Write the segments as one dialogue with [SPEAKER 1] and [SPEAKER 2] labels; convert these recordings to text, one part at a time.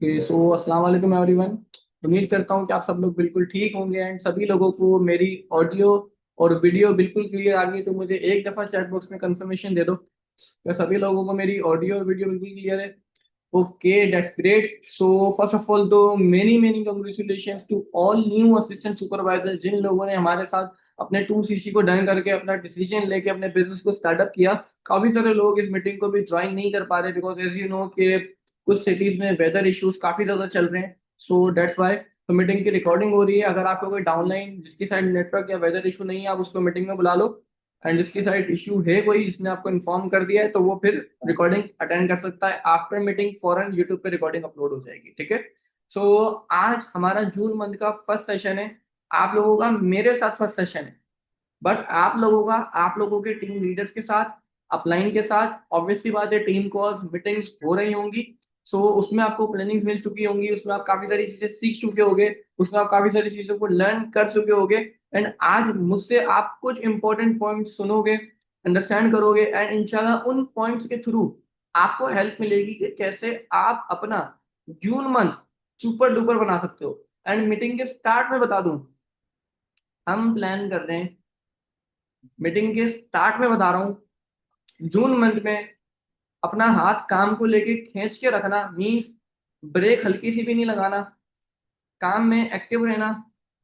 [SPEAKER 1] सो अस्सलाम वालेकुम एवरीवन। उम्मीद करता हूँ कि आप सब लोग बिल्कुल ठीक होंगे एंड सभी लोगों को मेरी ऑडियो और वीडियो बिल्कुल क्लियर आ गई। तो मुझे एक दफ़ा चैट बॉक्स में कंफर्मेशन दे दो क्या सभी लोगों को मेरी ऑडियो और वीडियो बिल्कुल क्लियर है। Okay, that's great. So first of all तो many many congratulations to all new assistant supervisor जिन लोगों ने हमारे साथ अपने 2CC को डन करके अपना डिसीजन लेके अपने बिजनेस को स्टार्टअप किया। काफी सारे लोग इस मीटिंग को भी ज्वाइन नहीं कर पा रहे बिकॉज एज यू नो कि कुछ सिटीज में वेदर इश्यूज काफी ज्यादा चल रहे हैं। सो दैट्स वाई तो मीटिंग की रिकॉर्डिंग हो रही है। अगर आपको कोई डाउनलाइन जिसकी साइड नेटवर्क या वेदर इशू नहीं है आप उसको मीटिंग में बुला लो। एंड जिसकी साइड इशू है कोई जिसने आपको इन्फॉर्म कर दिया है तो वो फिर रिकॉर्डिंग अटेंड कर सकता है। आफ्टर मीटिंग फौरन यूट्यूब पे रिकॉर्डिंग अपलोड हो जाएगी, ठीक है। सो आज हमारा जून मंथ का फर्स्ट सेशन है। आप लोगों का मेरे साथ फर्स्ट सेशन है, बट आप लोगों का आप लोगों के टीम लीडर्स के साथ अपलाइन के साथ ऑब्वियसली बात है टीम कॉल्स मीटिंग्स हो रही होंगी। सो उसमें आपको प्लानिंग्स मिल चुकी होंगी, उसमें आप काफी सारी चीजें सीख चुके होंगे, उसमें आप काफी सारी चीजों को लर्न कर चुके होंगे। एंड आज मुझसे आप कुछ इंपॉर्टेंट पॉइंट सुनोगे, अंडरस्टैंड करोगे एंड इंशाल्लाह उन पॉइंट्स के थ्रू आपको हेल्प मिलेगी कि कैसे आप अपना जून मंथ सुपर डुपर बना सकते हो। एंड मीटिंग के स्टार्ट में बता दूं, हम प्लान कर रहे हैं, मीटिंग के स्टार्ट में बता रहा हूँ, जून मंथ में अपना हाथ काम को लेके खींच के रखना मीन्स ब्रेक हल्की सी भी नहीं लगाना, काम में एक्टिव रहना,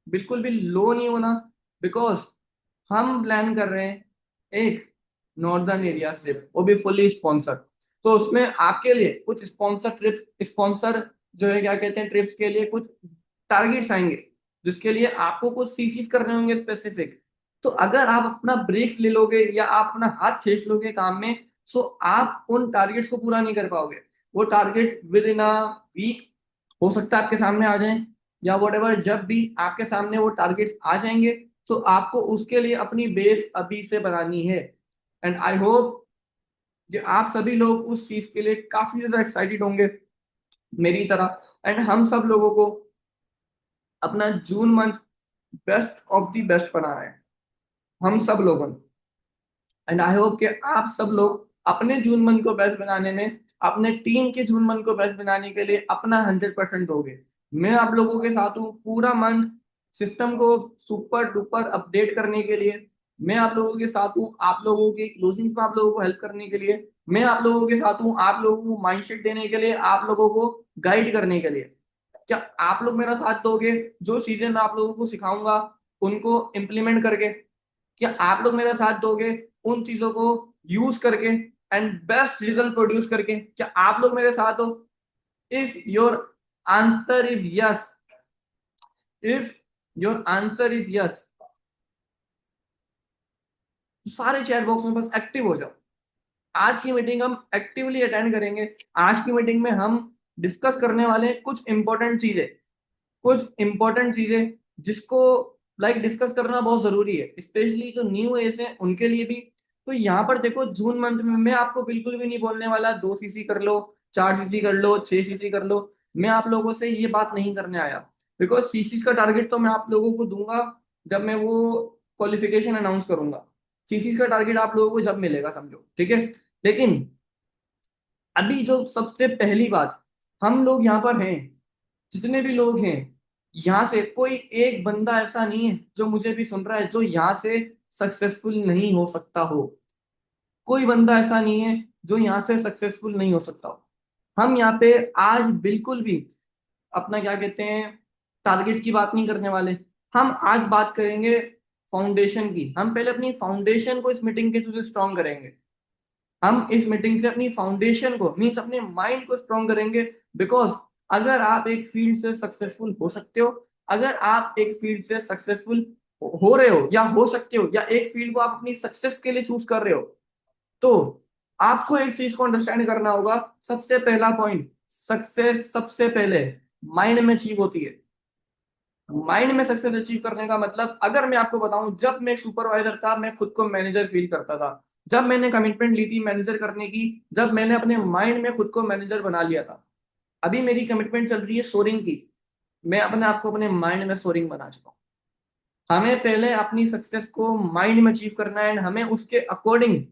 [SPEAKER 1] बिल्कुल भी लो नहीं होना। बिकॉज हम प्लान कर रहे हैं एक नॉर्दर्न एरिया ट्रिप, वो भी फुली स्पॉन्सर। तो उसमें आपके लिए कुछ स्पॉन्सर ट्रिप्स, स्पॉन्सर जो है क्या कहते हैं ट्रिप्स के लिए कुछ टारगेट्स आएंगे जिसके लिए आपको कुछ सीसीज करने होंगे स्पेसिफिक। तो अगर आप अपना ब्रेक्स ले लोगे या आप अपना हाथ खींच लोगे काम में, सो आप उन टारगेट्स को पूरा नहीं कर पाओगे। वो targets within a week हो सकता है आपके सामने आ जाएं, या वट एवर जब भी आपके सामने वो टारगेट्स आ जाएंगे तो आपको उसके लिए अपनी बेस अभी से बनानी है। एंड आई होप कि आप सभी लोग उस चीज के लिए काफी ज्यादा एक्साइटेड होंगे मेरी तरह। एंड हम सब लोगों को अपना June month best of the best बनाना है, हम सब लोगों ने। एंड आई होप कि आप सब लोग अपने जून मंथ को बेस्ट बनाने में, अपने टीम के जून मंथ को बेस्ट बनाने के लिए अपना 100% दोगे। मैं आप लोगों के साथ हूँ पूरा मंथ सिस्टम को सुपर डुपर अपडेट करने के लिए। मैं आप लोगों के साथ हूँ आप लोगों की क्लोजिंग को आप लोगों को हेल्प करने के लिए। मैं आप लोगों के साथ हूँ आप लोगों को माइंडसेट देने के लिए, आप लोगों को गाइड करने के लिए। क्या आप लोग मेरा साथ दोगे? जो चीजें मैं आप लोगों को सिखाऊंगा उनको इम्प्लीमेंट करके, क्या आप लोग मेरा साथ दोगे उन चीजों को यूज करके एंड बेस्ट रिजल्ट प्रोड्यूस करके? क्या आप लोग मेरे साथ हो? If your answer is yes, if your answer is yes, तो सारे चैट बॉक्स में बस एक्टिव हो जाओ। आज की मीटिंग हम एक्टिवली अटेंड करेंगे। आज की मीटिंग में हम डिस्कस करने वाले हैं कुछ इंपॉर्टेंट चीजें, कुछ इंपॉर्टेंट चीजें जिसको डिस्कस करना बहुत जरूरी है, स्पेशली जो न्यू एज है उनके लिए भी। तो यहाँ पर देखो जून मंथ में मैं आपको बिल्कुल भी नहीं बोलने वाला 2CC कर लो, 4CC कर लो, 6CC कर लो। मैं आप लोगों से ये बात नहीं करने आया बिकॉज सीसी का टारगेट तो मैं आप लोगों को दूंगा जब मैं वो क्वालिफिकेशन अनाउंस करूंगा। सीसी का टारगेट आप लोगों को जब मिलेगा समझो, ठीक है। लेकिन अभी जो सबसे पहली बात, हम लोग यहाँ पर हैं, जितने भी लोग हैं यहाँ से कोई एक बंदा ऐसा नहीं है जो मुझे भी सुन रहा है जो यहाँ से सक्सेसफुल नहीं हो सकता हो। कोई बंदा ऐसा नहीं है जो यहाँ से सक्सेसफुल नहीं हो सकता हो। हम यहाँ पे आज बिल्कुल भी अपना क्या कहते हैं टारगेट्स की बात नहीं करने वाले। हम आज बात करेंगे फाउंडेशन की। हम पहले अपनी फाउंडेशन को इस मीटिंग के थ्रू स्ट्रॉन्ग करेंगे। हम इस मीटिंग से अपनी फाउंडेशन को मीन्स अपने माइंड को स्ट्रॉन्ग करेंगे। बिकॉज अगर आप एक फील्ड से सक्सेसफुल हो सकते हो, अगर आप एक फील्ड से सक्सेसफुल हो रहे हो या हो सकते हो, या एक फील्ड को आप अपनी सक्सेस के लिए चूज कर रहे हो, तो आपको एक चीज को अंडरस्टैंड करना होगा। सबसे पहला पॉइंट, सक्सेस सबसे पहले माइंड में अचीव होती है। माइंड में सक्सेस अचीव करने का मतलब अगर मैं आपको बताऊं, जब मैं सुपरवाइजर था मैं खुद को मैनेजर फील करता था। जब मैंने कमिटमेंट ली थी मैनेजर करने की, जब मैंने अपने माइंड में खुद को मैनेजर बना लिया था। अभी मेरी कमिटमेंट चल रही है सोरिंग की, मैं अपने आप को अपने माइंड में सोरिंग बना चुका हूं। हमें पहले अपनी सक्सेस को माइंड में अचीव करना है एंड हमें उसके अकॉर्डिंग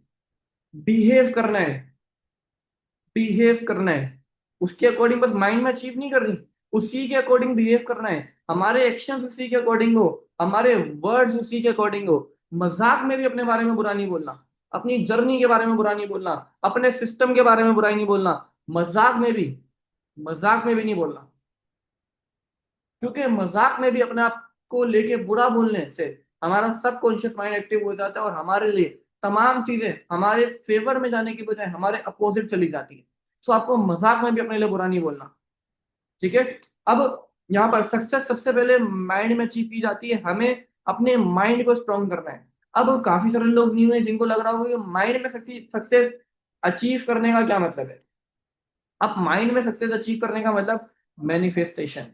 [SPEAKER 1] बिहेव करना है, बिहेव करना है। उसके अकॉर्डिंग बस माइंड में अचीव नहीं कर रही, उसी के अकॉर्डिंग बिहेव करना है। हमारे एक्शंस उसी के अकॉर्डिंग हो, हमारे वर्ड्स उसी के अकॉर्डिंग हो। मजाक में भी अपने बारे में बुरा नहीं बोलना, अपनी जर्नी के बारे में बुरा नहीं बोलना, अपने सिस्टम के बारे में बुराई नहीं बोलना। मजाक में भी, मजाक में भी नहीं बोलना, क्योंकि मजाक में भी अपने आप को लेके बुरा बोलने से हमारा सबकॉन्शियस माइंड एक्टिव हो जाता है और हमारे लिए तमाम चीजें हमारे फेवर में जाने की बजाय हमारे अपोजिट चली जाती है। तो आपको मजाक में भी अपने लिए बुरा नहीं बोलना, ठीक है। अब यहाँ पर सक्सेस सबसे पहले माइंड में अचीव की जाती है, हमें अपने माइंड को स्ट्रॉन्ग करना है। अब काफी सारे लोग न्यू है जिनको लग रहा होगा कि माइंड में सक्सेस अचीव करने का क्या मतलब है। अब माइंड में सक्सेस अचीव करने का मतलब मैनिफेस्टेशन,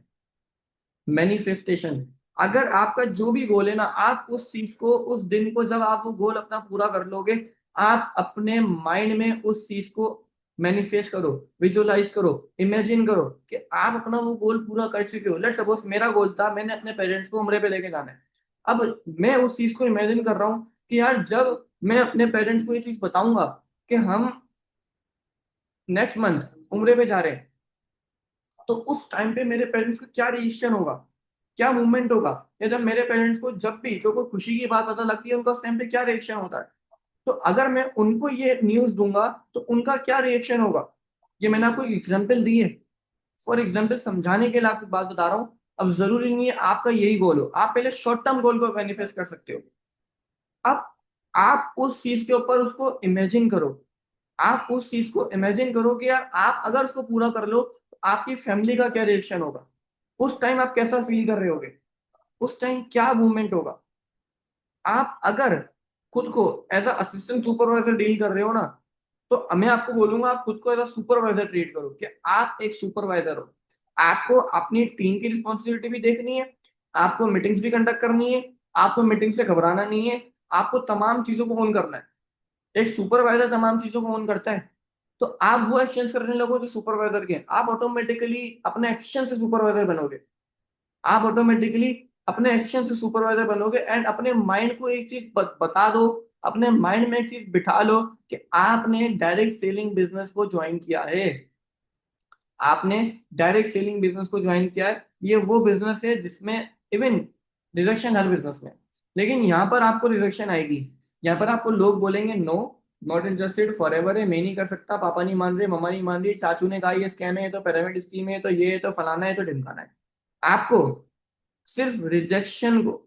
[SPEAKER 1] मैनिफेस्टेशन। अगर आपका जो भी गोल है ना, आप उस चीज को, उस दिन को जब आप वो गोल अपना पूरा कर लोगे, आप अपने माइंड में उस चीज को मैनिफेस्ट करो, विजुअलाइज करो, इमेजिन करो कि आप अपना वो गोल पूरा कर चुके हो। लेट्स सपोज मेरा गोल था, मैंने अपने पेरेंट्स को उम्रे पे लेके जाना है। अब मैं उस चीज को इमेजिन कर रहा हूँ कि यार जब मैं अपने पेरेंट्स को ये चीज बताऊंगा कि हम नेक्स्ट मंथ उम्रे पे जा रहे हैं, तो उस टाइम पे मेरे पेरेंट्स का क्या रिएक्शन होगा, क्या मूवमेंट होगा। या जब मेरे पेरेंट्स को जब भी तो कोई खुशी की बात पता लगती है, उनका उस टाइम पे क्या रिएक्शन होता है। तो अगर मैं उनको ये न्यूज दूंगा तो उनका क्या रिएक्शन होगा। ये मैंने आपको एग्जाम्पल दी है, फॉर एग्जाम्पल समझाने के लिए आपको बात बता रहा हूँ। अब जरूरी नहीं है आपका यही गोल हो, आप पहले शॉर्ट टर्म गोल को मैनिफेस्ट कर सकते हो। अब आप उस चीज के ऊपर उसको इमेजिन करो, आप उस चीज को इमेजिन करो कि यार आप अगर उसको पूरा कर लो तो आपकी फैमिली का क्या रिएक्शन होगा, उस टाइम आप कैसा फील कर रहे होगे, उस टाइम क्या मूवमेंट होगा। आप अगर खुद को as a assistant supervisor deal कर रहे हो ना, तो मैं आपको बोलूंगा आप खुद को एज अ सुपरवाइजर ट्रीट करो कि आप एक सुपरवाइजर हो। आपको अपनी टीम की रिस्पॉन्सिबिलिटी भी देखनी है, आपको मीटिंग्स भी कंडक्ट करनी है, आपको मीटिंग से घबराना नहीं है, आपको तमाम चीजों को ओन करना है। एक सुपरवाइजर तमाम चीजों को ओन करता है, तो आप वो एक्शंस करने लगो जो सुपरवाइजर के हैं, आप ऑटोमेटिकली अपने एक्शन से सुपरवाइजर बनोगे। आप ऑटोमेटिकली अपने एक्शन से सुपरवाइजर बनोगे एंड अपने माइंड को एक चीज बता दो, अपने माइंड में एक चीज बिठा लो कि आपने डायरेक्ट सेलिंग बिजनेस को ज्वाइन किया है। आपने डायरेक्ट सेलिंग बिजनेस को ज्वाइन किया है, ये वो बिजनेस है जिसमें इवन रिजेक्शन हर बिजनेस में, लेकिन यहाँ पर आपको रिजेक्शन आएगी। यहाँ पर आपको लोग बोलेंगे नो, नॉट इंटरेस्टेड, फॉरएवर है, मैं नहीं कर सकता, पापा नहीं मान रहे, मम्मा नहीं मान रही, चाचू ने कहा ये स्कैम है, ये तो पिरामिड स्कीम है, तो ये है, तो फलाना है, तो ढिमकाना है। आपको सिर्फ रिजेक्शन को,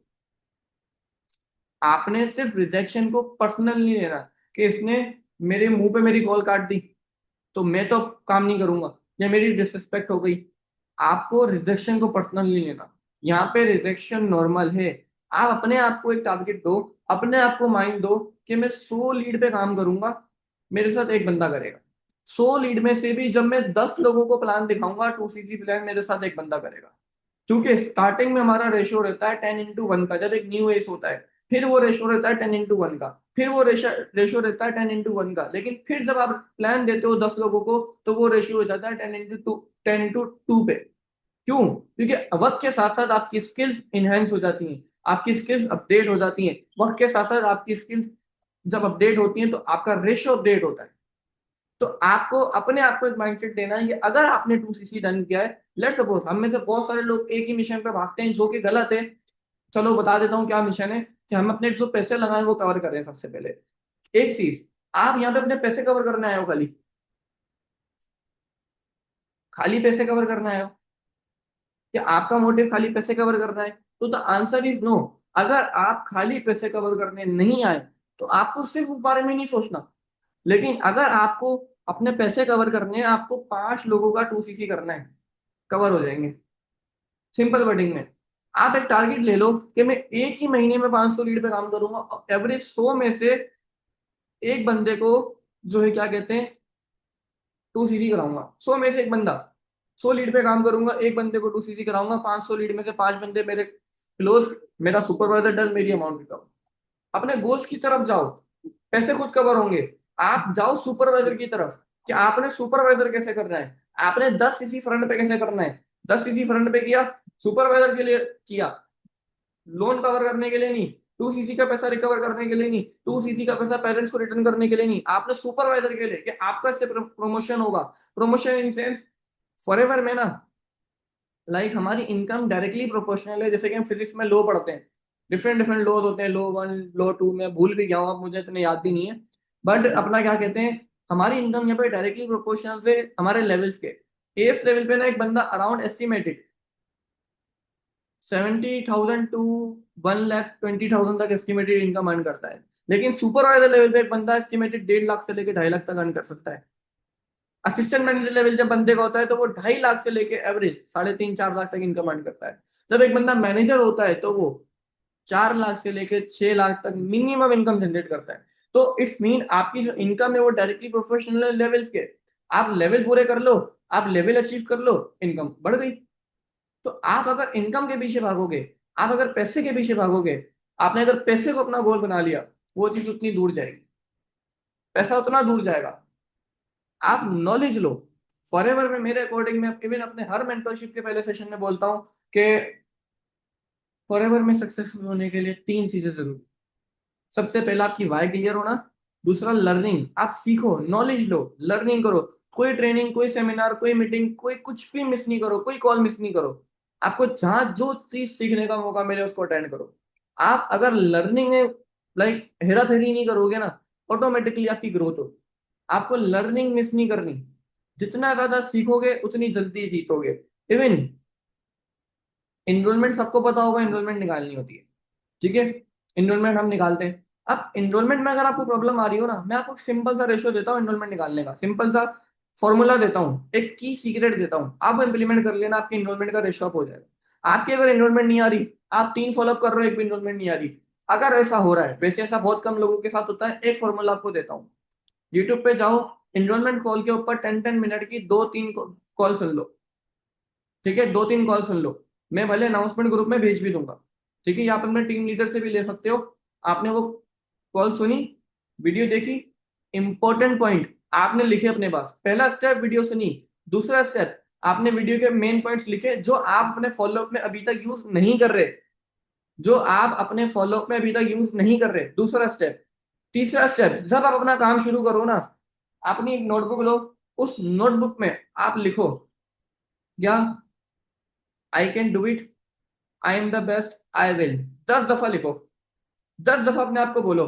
[SPEAKER 1] आपने सिर्फ रिजेक्शन को पर्सनल नहीं लेना कि इसने मेरे मुंह पे मेरी कॉल काट दी तो मैं तो काम नहीं करूंगा या मेरी डिसरिस्पेक्ट हो गई। आपको रिजेक्शन को पर्सनल नहीं लेना, यहाँ पे रिजेक्शन नॉर्मल है। आप अपने आप को एक टारगेट दो, अपने आप को माइंड दो कि मैं 100 लीड पे काम करूंगा, मेरे साथ एक बंदा करेगा। 100 लीड में से भी जब मैं 10 लोगों को प्लान दिखाऊंगा, 2CC प्लान, मेरे साथ एक बंदा करेगा। क्योंकि स्टार्टिंग में हमारा रेशियो रहता है 10:1 का, जब एक न्यू एस होता है, फिर वो रेशियो रहता है 10:1 का, फिर वो रेशियो रहता है 10:1 का, लेकिन फिर जब आप प्लान देते हो 10 लोगों को तो वो रेशियो हो जाता है 10:2, 10:2 पे। क्यों? क्योंकि वक्त के साथ साथ आपकी स्किल्स इनहेंस हो जाती हैं, आपकी स्किल्स अपडेट हो जाती हैं। वक्त के साथ साथ आपकी स्किल्स जब अपडेट होती हैं तो आपका रेशियो अपडेट होता है। तो आपको अपने आप को एक माइंडसेट देना है कि अगर आपने 2CC डन किया है, लेट सपोज हम में से बहुत सारे लोग एक ही मिशन पे भागते हैं जो कि गलत है। चलो बता देता हूँ क्या मिशन है, कि हम अपने जो पैसे लगाए वो कवर करें सबसे पहले। एक चीज, आप यहाँ पे अपने पैसे कवर करने आए हो, खाली खाली पैसे कवर करना आए हो, कि आपका मोटिव खाली पैसे कवर करना है? तो द आंसर इज नो। अगर आप खाली पैसे कवर करने नहीं आए तो आपको सिर्फ उस बारे में नहीं सोचना, लेकिन अगर आपको अपने पैसे कवर करने हैं, आपको 5 लोगों का 2CC करना है, कवर हो जाएंगे। सिंपल वर्डिंग में आप एक टारगेट ले लो कि मैं एक ही महीने में 500 लीड पे काम करूंगा, एवरेज 100 में से एक बंदे को जो है क्या कहते हैं 2CC कराऊंगा। 100 में से एक बंदा, 100 लीड पे काम करूंगा, एक बंदे को 2CC कराऊंगा, 500 लीड में से 5 बंदे मेरे क्लोज, मेरा सुपरवाइजर डन, मेरी अमाउंट रिकवर। अपने गोल्स की तरफ जाओ, पैसे खुद कवर होंगे। आप जाओ सुपरवाइजर की तरफ कि आपने सुपरवाइजर कैसे करना है, आपने 10CC फ्रंट पे कैसे करना है। 10CC फ्रंट पे किया, सुपरवाइजर के लिए किया, लोन कवर करने के लिए नहीं, 2CC का पैसा रिकवर करने के लिए नहीं, 2CC का पैसा पेरेंट्स को रिटर्न करने के लिए नहीं, आपने सुपरवाइजर के लिए कि आपका इससे प्रमोशन होगा। प्रमोशन इन सेंस फॉरएवर में ना लाइक हमारी इनकम डायरेक्टली प्रोपोर्शनल है। जैसे कि हम फिजिक्स में लो पढ़ते हैं, डिफरेंट डिफरेंट लॉज होते हैं, लो 1 लो 2, मैं भूल भी गया हूँ, अब मुझे इतने याद भी नहीं है। बट अपना क्या कहते हैं, हमारी इनकम यहाँ पे डायरेक्टली प्रोपोर्शनल से हमारे लेवल्स के। एफ लेवल पे ना एक बंदा अराउंड एस्टिमेटेड 70,000 टू 1,20,000 तक एस्टिमेटेड इनकम अर्न करता है। लेकिन सुपरवाइजर लेवल पे एक बंदा एस्टिमेटेड 1.5 लाख से लेकर 2.5 लाख तक अर्न कर सकता है। असिस्टेंट मैनेजर लेवल जब बंदे का होता है तो वो 2.5 लाख से लेके एवरेज 3.5 4 लाख तक इनकम अर्न करता है। जब एक बंदा मैनेजर होता है तो वो 4 लाख से लेके 6 लाख तक मिनिमम इनकम जनरेट करता है। तो इट्स मीन आपकी जो इनकम है वो डायरेक्टली प्रोफेशनल लेवल्स के, आप लेवल पूरे कर लो, आप लेवल अचीव कर लो, इनकम बढ़ गई। तो आप अगर इनकम के पीछे भागोगे, आप अगर पैसे के पीछे भागोगे, आपने अगर पैसे को अपना गोल बना लिया, वो चीज उतनी दूर जाएगी, पैसा उतना दूर जाएगा। आप नॉलेज लो। फॉरएवर में मेरे अकॉर्डिंग मैं इवन अपने हर मेंटरशिप के पहले सेशन में बोलता हूँ कि फॉरएवर में सक्सेसफुल होने के लिए 3 चीजें जरूरी। सबसे पहला आपकी वाई क्लियर होना, दूसरा लर्निंग, आप सीखो, नॉलेज लो, लर्निंग करो। कोई ट्रेनिंग, कोई सेमिनार, कोई मीटिंग, कोई कुछ भी मिस नहीं करो, कोई कॉल मिस नहीं करो। आपको जहां जो चीज सीखने का मौका मिले उसको अटेंड करो। आप अगर लर्निंग में लाइक हेरा फेरी नहीं करोगे ना, ऑटोमेटिकली आपकी ग्रोथ हो। आपको लर्निंग मिस नहीं करनी, जितना ज्यादा सीखोगे उतनी जल्दी सीखोगे। इवन एनरोलमेंट सबको पता होगा, एनरोलमेंट निकालनी होती है, ठीक है, एनरोलमेंट हम निकालते हैं। अब एनरोलमेंट में अगर आपको प्रॉब्लम आ रही हो ना, मैं आपको सिंपल सा रेशियो देता हूँ एनरोलमेंट निकालने का, सिंपल सा फॉर्मूला देता हूँ, एक की सीक्रेट देता हूँ, आप वो इंप्लीमेंट कर लेना, आपकी एनरोलमेंट का रेशियो अप हो जाएगा। आपकी अगर एनरोलमेंट नहीं आ रही, आप 3 फॉलोअप कर रहे हो, एक भी एनरोलमेंट नहीं आ रही, अगर ऐसा हो रहा है, वैसे ऐसा बहुत कम लोगों के साथ होता है, एक फॉर्मूला आपको देता हूँ। यूट्यूब पे जाओ, एनरोलमेंट कॉल के ऊपर 10-10 मिनट की 2-3 कॉल सुन लो, ठीक है, 2-3 कॉल सुन लो। मैं भले अनाउंसमेंट ग्रुप में भेज भी दूंगा, ठीक है, या आप अपने टीम लीडर से भी ले सकते हो। आपने वो कॉल सुनी, वीडियो देखी, इंपॉर्टेंट पॉइंट आपने लिखे अपने पास, पहला स्टेप वीडियो सुनी, दूसरा स्टेप आपने वीडियो के मेन पॉइंट्स लिखे जो आप अपने फॉलोअप में अभी तक यूज नहीं कर रहे, जो आप अपने फॉलोअप में अभी तक यूज नहीं कर रहे, दूसरा स्टेप। तीसरा स्टेप, जब आप अपना काम शुरू करो ना, अपनी एक नोटबुक लो, उस नोटबुक में आप लिखो, या I can do it, I am the best, I will. 10 दफा लिखो, 10 दफा अपने आप को बोलो।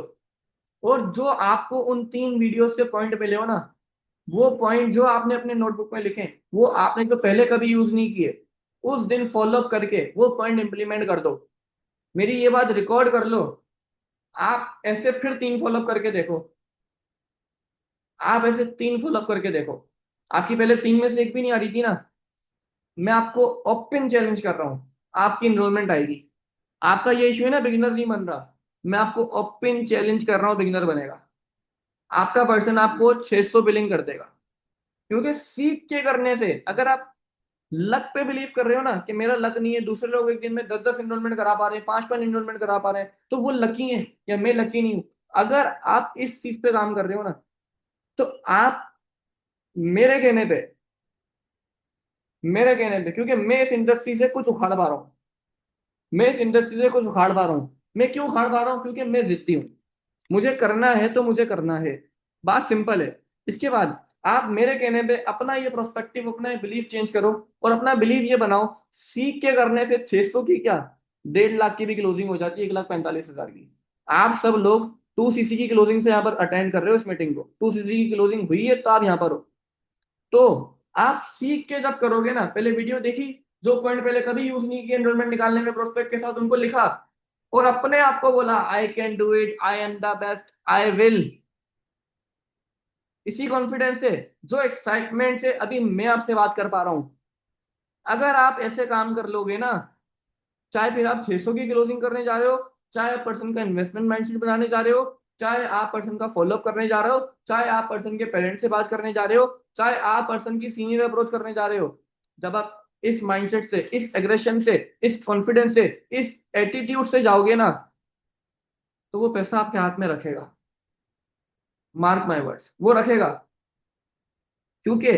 [SPEAKER 1] और जो आपको उन 3 वीडियो से पॉइंट मिले हो ना, वो पॉइंट जो आपने अपने नोटबुक में लिखे, वो आपने जो पहले कभी यूज नहीं किए, उस दिन फॉलो अप करके वो पॉइंट इंप्लीमेंट कर दो। मेरी ये बात रिकॉर्ड कर लो, आप ऐसे फिर 3 फॉलो अप करके देखो, आप ऐसे 3 फॉलो अप करके देखो। आपकी पहले 3 में से एक भी नहीं आ रही थी ना, मैं आपको ओपन चैलेंज कर रहा हूं, आपकी इनरोलमेंट आएगी। आपका ये इश्यू है ना बिगिनर नहीं बन रहा, मैं आपको ओपन चैलेंज कर रहा हूँ, बिगिनर बनेगा। आपका पर्सन आपको 600 बिलिंग कर देगा। क्योंकि सीख के करने से, अगर आप लक पे बिलीव कर रहे हो ना कि मेरा लक नहीं है, दूसरे लोग एक दिन में 10-10 इनरोलमेंट करा पा रहे हैं, 5-5 इनरोलमेंट करा पा रहे हैं, तो वो लकी है या मैं लकी नहीं हूं। अगर आप इस चीज पे काम कर रहे हो ना, तो आप मेरे कहने पे, क्योंकि मैं इस इंडस्ट्री से कुछ उखाड़ पा रहा हूँ, मैं इस इंडस्ट्री से कुछ उखाड़ पा रहा हूँ। मैं क्यों उखाड़ पा रहा हूँ? क्योंकि मैं जिद्दी हूँ, मुझे करना है तो मुझे करना है, बात सिंपल है। इसके बाद आप मेरे कहने पे अपना ये प्रोस्पेक्टिव, अपना ये बिलीफ चेंज करो, और अपना बिलीव ये बनाओ, सीख के करने से 600 की क्या, 1.5 लाख की भी क्लोजिंग हो जाती है, 1,45,000 की। आप सब लोग 2 सीसी की क्लोजिंग से यहाँ पर अटेंड कर रहे हो इस मीटिंग को, 2 सीसी की क्लोजिंग हुई है तो आप यहाँ पर हो। तो आप सीख के जब करोगे ना, पहले वीडियो देखी, जो पॉइंट पहले कभी यूज नहीं किए एनरोलमेंट निकालने में प्रोस्पेक्ट के साथ, उनको लिखा, और अपने आप को बोला I can do it, I am the best, I will. इसी कॉन्फिडेंस से, जो एक्साइटमेंट से अभी मैं आपसे बात कर पा रहा हूं, अगर आप ऐसे काम कर लोगे ना, चाहे फिर आप 600 की क्लोजिंग करने जा रहे हो, चाहे आप पर्सन का इन्वेस्टमेंट माइंडसेट बनाने जा रहे हो, चाहे आप पर्सन का फॉलोअप करने जा रहे हो, चाहे आप पर्सन के पेरेंट्स से बात करने जा रहे हो, चाहे आप पर्सन की सीनियर अप्रोच करने जा रहे हो, जब आप इस माइंडसेट से, इस एग्रेशन से, इस कॉन्फिडेंस से, इस एटीट्यूड से जाओगे ना, तो वो पैसा आपके हाथ में रखेगा। मार्क माय वर्ड्स, वो रखेगा। क्योंकि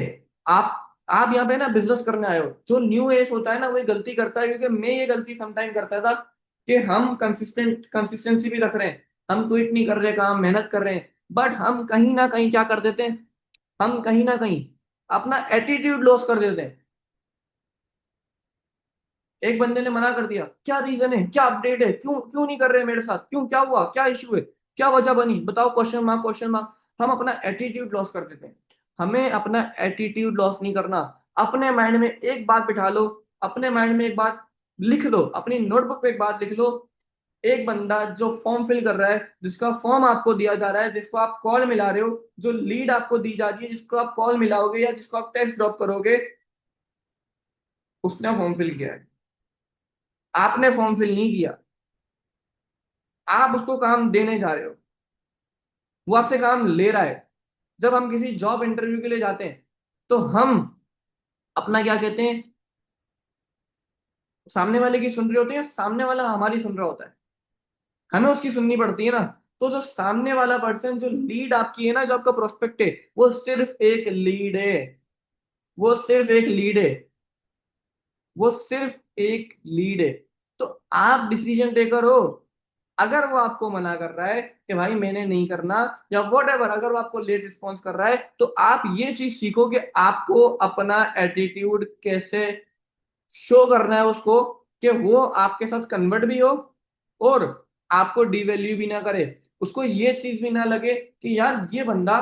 [SPEAKER 1] आप यहाँ पे ना बिजनेस करने आए हो। जो न्यू एज होता है ना, वो ये गलती करता है, क्योंकि मैं ये गलती समटाइम करता था कि हम कंसिस्टेंसी भी रख रहे हैं, हम क्विट नहीं कर रहे काम, मेहनत कर रहे हैं, बट हम कहीं ना कहीं क्या कर देते हैं, हम कहीं ना कहीं अपना एटीट्यूड लॉस कर देते हैं। एक बंदे ने मना कर दिया, क्या रीजन है, क्या अपडेट है, क्यों क्यों नहीं कर रहे मेरे साथ, क्यों, क्या हुआ, क्या इश्यू है, क्या वजह बनी, बताओ, क्वेश्चन मार्क क्वेश्चन मार्क। हम अपना एटीट्यूड लॉस कर देते हैं। हमें अपना एटीट्यूड लॉस नहीं करना। अपने माइंड में एक बात बिठा लो, अपने माइंड में एक बात लिख लो, अपनी नोटबुक पे एक बात लिख लो। एक बंदा जो फॉर्म फिल कर रहा है, जिसका फॉर्म आपको दिया जा रहा है, जिसको आप कॉल मिला रहे हो, जो लीड आपको दी जा रही है, जिसको आप कॉल मिलाओगे या जिसको आप टेक्स्ट ड्रॉप करोगे, उसने फॉर्म फिल किया है, आपने फॉर्म फिल नहीं किया। आप उसको काम देने जा रहे हो, वो आपसे काम ले रहा है। जब हम किसी जॉब इंटरव्यू के लिए जाते हैं, तो हम अपना क्या कहते हैं, सामने वाले की सुन रहे होते हैं, सामने वाला हमारी सुन रहा होता है, हमें उसकी सुननी पड़ती है ना। तो जो सामने वाला पर्सन, जो लीड आपकी है ना, जो आपका प्रोस्पेक्ट है, वो सिर्फ एक लीड है, वो सिर्फ एक लीड है, वो सिर्फ एक लीड है। तो आप डिसीजन टेकर हो। अगर वो आपको मना कर रहा है कि भाई मैंने नहीं करना, या वॉट एवर, अगर वो आपको लेट रिस्पॉन्स कर रहा है, तो आप ये चीज सीखो कि आपको अपना एटीट्यूड कैसे शो करना है उसको, कि वो आपके साथ कन्वर्ट भी हो और आपको डिवैल्यू भी ना करे। उसको ये चीज भी ना लगे कि यार ये बंदा,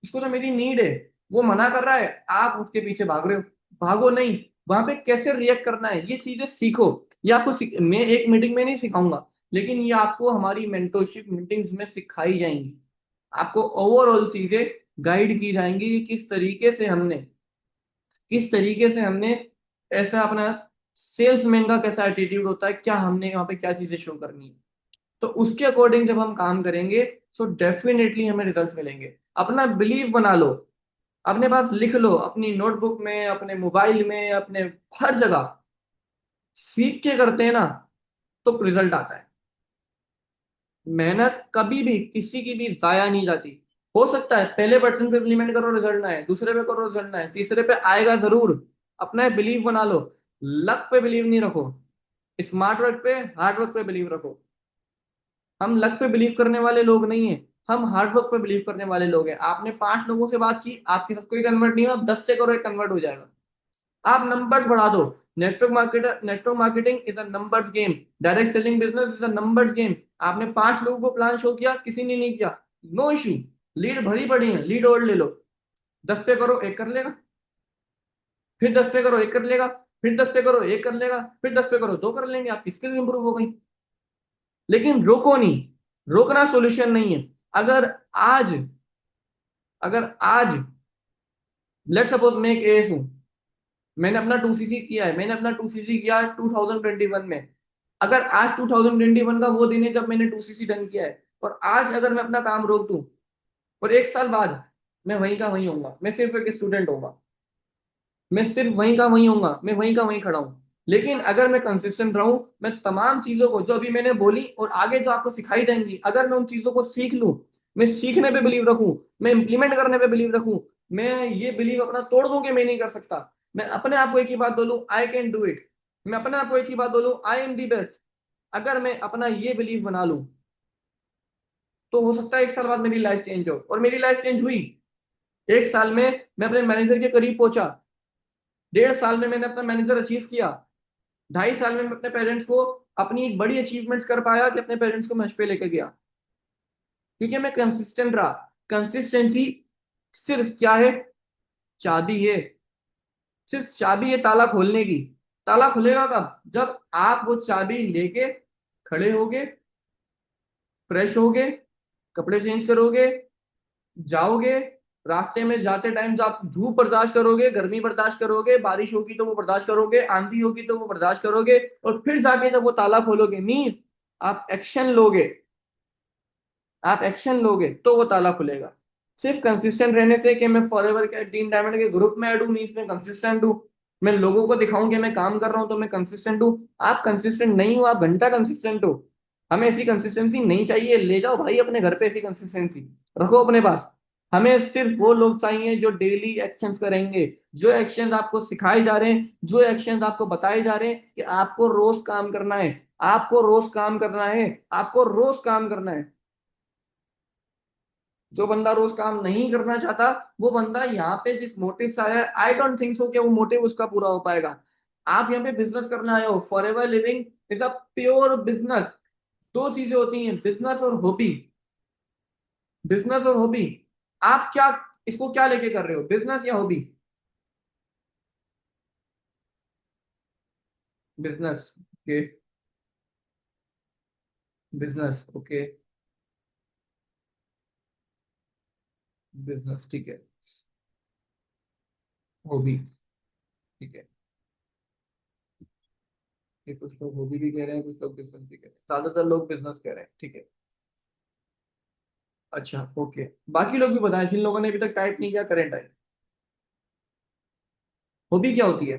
[SPEAKER 1] इसको तो मेरी नीड है, वो मना कर रहा है, आप उसके पीछे भाग रहे हो। भागो नहीं, वहां पे कैसे रिएक्ट करना है, ये चीजें सीखो। ये आपको मैं एक मीटिंग में नहीं सिखाऊंगा, लेकिन ये आपको हमारी मेंटरशिप मीटिंग्स में सिखाई जाएंगी। आपको ओवरऑल चीजें गाइड की जाएंगी कि किस तरीके से हमने ऐसा अपना सेल्समैन का कैसा एटीट्यूड होता है, क्या हमने यहाँ पे क्या चीजें शो करनी है। तो उसके अकॉर्डिंग जब हम काम करेंगे, तो डेफिनेटली हमें रिजल्ट्स मिलेंगे। अपना बिलीव बना लो, अपने पास लिख लो, अपनी नोटबुक में, अपने मोबाइल में, अपने हर जगह। सीख के करते हैं ना, तो रिजल्ट आता है। मेहनत कभी भी किसी की भी जाया नहीं जाती। हो सकता है पहले पर्सन पे इम्प्लीमेंट करो, रिजल्ट ना है, दूसरे पे करो, रिजल्ट ना है, तीसरे पे आएगा जरूर। अपना बिलीव बना लो। लक पे बिलीव नहीं रखो, स्मार्ट वर्क पे, हार्ड वर्क पे बिलीव रखो। हम लक पे बिलीव करने वाले लोग नहीं है, हम हार्ड वर्क पे बिलीव करने वाले लोग हैं। आपने 5 लोगों से बात की, आपके साथ कोई कन्वर्ट नहीं हुआ, 10 से करो, एक कन्वर्ट हो जाएगा। आप नंबर्स बढ़ा दो। Network marketing is a numbers game. Direct selling business is a numbers game. आपने 5 लोगों को प्लान शो किया, किसी ने नहीं किया, नो इश्यू। लीड भरी पड़ी है, लीड और ले लो। 10 पे करो, एक कर लेगा। फिर 10 पे करो, एक कर लेगा। फिर 10 पे करो, एक कर लेगा। फिर 10 पे करो, दो कर लेंगे, आपकी स्किल इंप्रूव हो गई। लेकिन रोको नहीं, रोकना सॉल्यूशन नहीं है। अगर आज अगर आज लेट सपोज मैं एक एस हूं, मैंने अपना 2 सीसी किया है, मैंने अपना 2 सीसी किया 2021 में। अगर आज 2021 का वो दिन है जब मैंने 2 सीसी डन किया है, और आज अगर मैं अपना काम रोक दूं, और 1 साल बाद मैं वहीं का वहीं होऊंगा, मैं सिर्फ एक स्टूडेंट होऊंगा, मैं सिर्फ वहीं का वहीं होऊंगा, मैं वहीं का वहीं खड़ा हूं। लेकिन अगर मैं कंसिस्टेंट रहूं, मैं तमाम चीजों को जो अभी मैंने बोली और आगे जो आपको सिखाई जाएंगी, अगर मैं उन चीजों को सीख लूं, मैं सीखने पे बिलीव रखूं, मैं इंप्लीमेंट करने पे बिलीव रखूं, मैं ये बिलीव अपना तोड़ दूं कि मैं नहीं कर सकता, मैं अपने आप को एक ही बात बोलूं, आई कैन डू इट, मैं अपने आप को एक ही बात बोलूं, आई एम दी बेस्ट। अगर मैं अपना ये बिलीव बना लूं, तो हो सकता है 1 साल बाद मेरी लाइफ चेंज हो, और मेरी लाइफ चेंज हुई। 1 साल में मैं अपने मैनेजर के करीब पहुंचा। 1.5 साल में मैंने अपना मैनेजर अचीव किया। 2.5 साल में मैं अपने पेरेंट्स को अपनी एक बड़ी अचीवमेंट्स कर पाया कि अपने पेरेंट्स को मंच पे लेके गया, क्योंकि मैं कंसिस्टेंट रहा। कंसिस्टेंसी सिर्फ क्या है, चाबी है। सिर्फ चाबी है ताला खोलने की। ताला खुलेगा कब, जब आप वो चाबी लेके खड़े होगे, फ्रेश होगे, कपड़े चेंज करोगे, जाओगे। रास्ते में जाते टाइम जो आप धूप बर्दाश्त करोगे, गर्मी बर्दाश्त करोगे, बारिश होगी तो वो बर्दाश्त करोगे, आंधी होगी तो वो बर्दाश्त करोगे, और फिर जाके जब वो ताला खोलोगे, मीन आप एक्शन लोगे। आप एक्शन लोगे तो वो ताला खुलेगा। सिर्फ कंसिस्टेंट रहने से कि मैं फॉरएवर के टीम डायमंड के ग्रुप में ऐड हूं, मीन्स मैं कंसिस्टेंट हूं, मैं लोगों को दिखाऊं कि मैं काम कर रहा हूं तो मैं कंसिस्टेंट हूं। आप कंसिस्टेंट नहीं हो, आप घंटा कंसिस्टेंट हो। हमें ऐसी कंसिस्टेंसी नहीं चाहिए, ले जाओ भाई अपने घर पे ऐसी कंसिस्टेंसी, रखो अपने पास। हमें सिर्फ वो लोग चाहिए जो डेली एक्शंस करेंगे, जो एक्शंस आपको सिखाए जा रहे हैं, जो एक्शंस आपको बताए जा रहे हैं कि आपको रोज काम करना है, आपको रोज काम करना है, आपको रोज काम करना है। जो बंदा रोज काम नहीं करना चाहता, वो बंदा यहाँ पे जिस मोटिव से आया है, आई डोंट थिंक सो कि वो मोटिव उसका पूरा हो पाएगा। आप यहाँ पे बिजनेस करने आए हो। For ever living is a pure business. दो चीजें होती हैं, बिजनेस और हॉबी। बिजनेस और हॉबी, आप क्या, इसको क्या लेके कर रहे हो, बिजनेस या hobby? Business, okay. Business, okay. Business, ठीक है। हॉबी, ठीक है। ये कुछ लोग हॉबी भी कह रहे हैं, कुछ लोग बिजनेस भी कह रहे हैं, ज्यादातर लोग बिजनेस कह रहे हैं, ठीक है। अच्छा, ओके। बाकी लोग भी बताएं, जिन लोगों ने अभी तक टाइप नहीं किया, करेंट है। हॉबी क्या होती है?